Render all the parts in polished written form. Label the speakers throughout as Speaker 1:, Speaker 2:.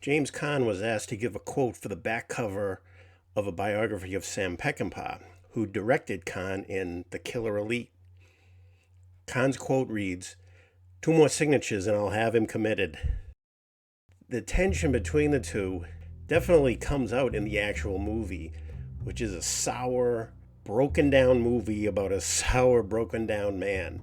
Speaker 1: James Caan was asked to give a quote for the back cover of a biography of Sam Peckinpah, who directed Caan in The Killer Elite. Caan's quote reads, "2 more signatures and I'll have him committed." The tension between the two definitely comes out in the actual movie, which is a sour, broken down movie about a sour, broken down man.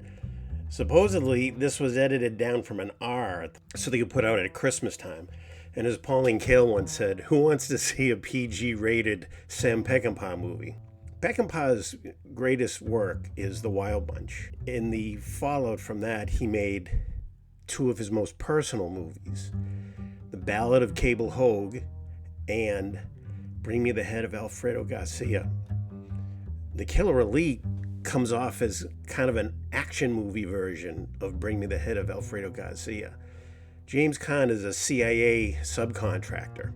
Speaker 1: Supposedly, this was edited down from an R so they could put out at Christmas time. And as Pauline Kael once said, who wants to see a PG rated Sam Peckinpah movie? Peckinpah's greatest work is The Wild Bunch. In the fallout from that, he made 2 of his most personal movies, The Ballad of Cable Hogue and Bring Me the Head of Alfredo Garcia. The Killer Elite comes off as kind of an action movie version of Bring Me the Head of Alfredo Garcia. James Caan is a CIA subcontractor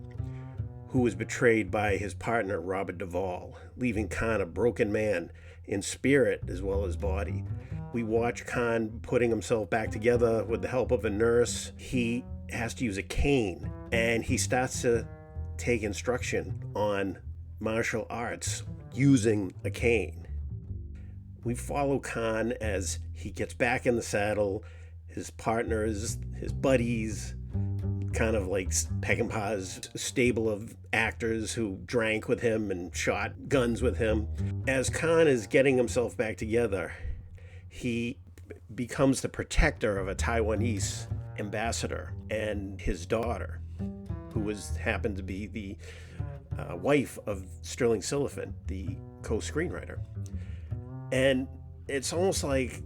Speaker 1: who was betrayed by his partner Robert Duvall, leaving Caan a broken man in spirit as well as body. We watch Caan putting himself back together with the help of a nurse. He has to use a cane, and he starts to take instruction on martial arts using a cane. We follow Caan as he gets back in the saddle, his partners, his buddies, kind of like Peckinpah's stable of actors who drank with him and shot guns with him. As Caan is getting himself back together, he becomes the protector of a Taiwanese ambassador and his daughter, who happened to be the wife of Sterling Silliphant, the co-screenwriter. And it's almost like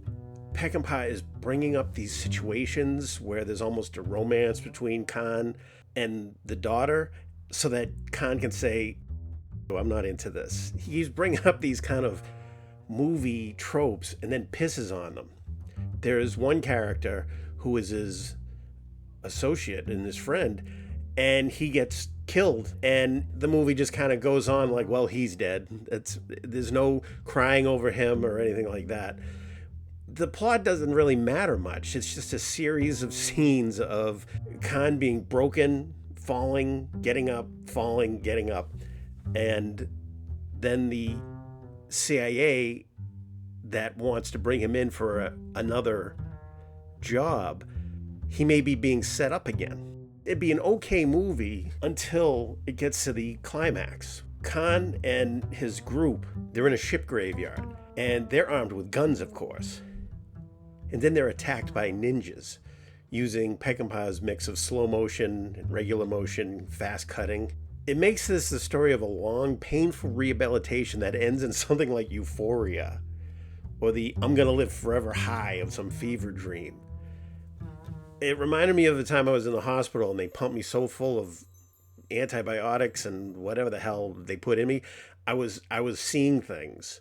Speaker 1: Peckinpah is bringing up these situations where there's almost a romance between Caan and the daughter so that Caan can say, "Oh, I'm not into this." He's bringing up these kind of movie tropes and then pisses on them. There's one character who is his associate and his friend, and he gets killed, and the movie just kind of goes on like, well, he's dead. There's no crying over him or anything like that. The plot doesn't really matter much. It's just a series of scenes of Caan being broken, falling, getting up, falling, getting up, and then the CIA that wants to bring him in for another job, he may be being set up again. It'd be an okay movie until it gets to the climax. Caan and his group, they're in a ship graveyard, and they're armed with guns, of course. And then they're attacked by ninjas using Peckinpah's mix of slow motion, regular motion, fast cutting. It makes this the story of a long, painful rehabilitation that ends in something like euphoria, or the I'm gonna live forever high of some fever dream. It reminded me of the time I was in the hospital and they pumped me so full of antibiotics and whatever the hell they put in me. I was seeing things,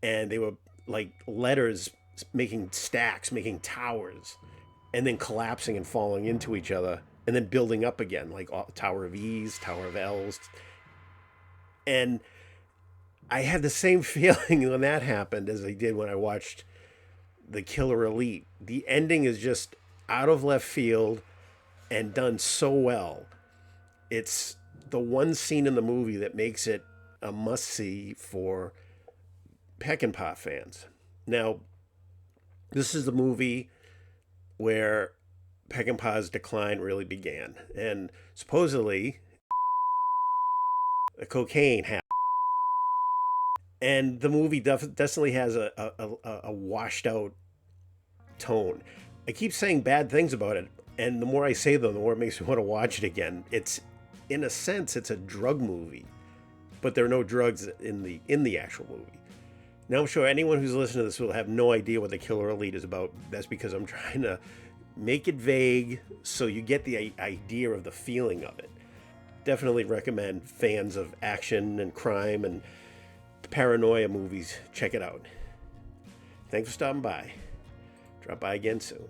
Speaker 1: and they were like letters making stacks, making towers, and then collapsing and falling into each other, and then building up again, like Tower of E's, Tower of L's. And I had the same feeling when that happened as I did when I watched The Killer Elite. The ending is just out of left field and done so well. It's the one scene in the movie that makes it a must-see for Peckinpah fans. Now, this is the movie where Peckinpah's decline really began. And supposedly, the cocaine happened. And the movie definitely has a washed out tone. I keep saying bad things about it, and the more I say them, the more it makes me want to watch it again. It's, in a sense, it's a drug movie, but there are no drugs in the actual movie. Now, I'm sure anyone who's listening to this will have no idea what The Killer Elite is about. That's because I'm trying to make it vague so you get the idea of the feeling of it. Definitely recommend fans of action and crime and paranoia movies check it out. Thanks for stopping by. Drop by again soon.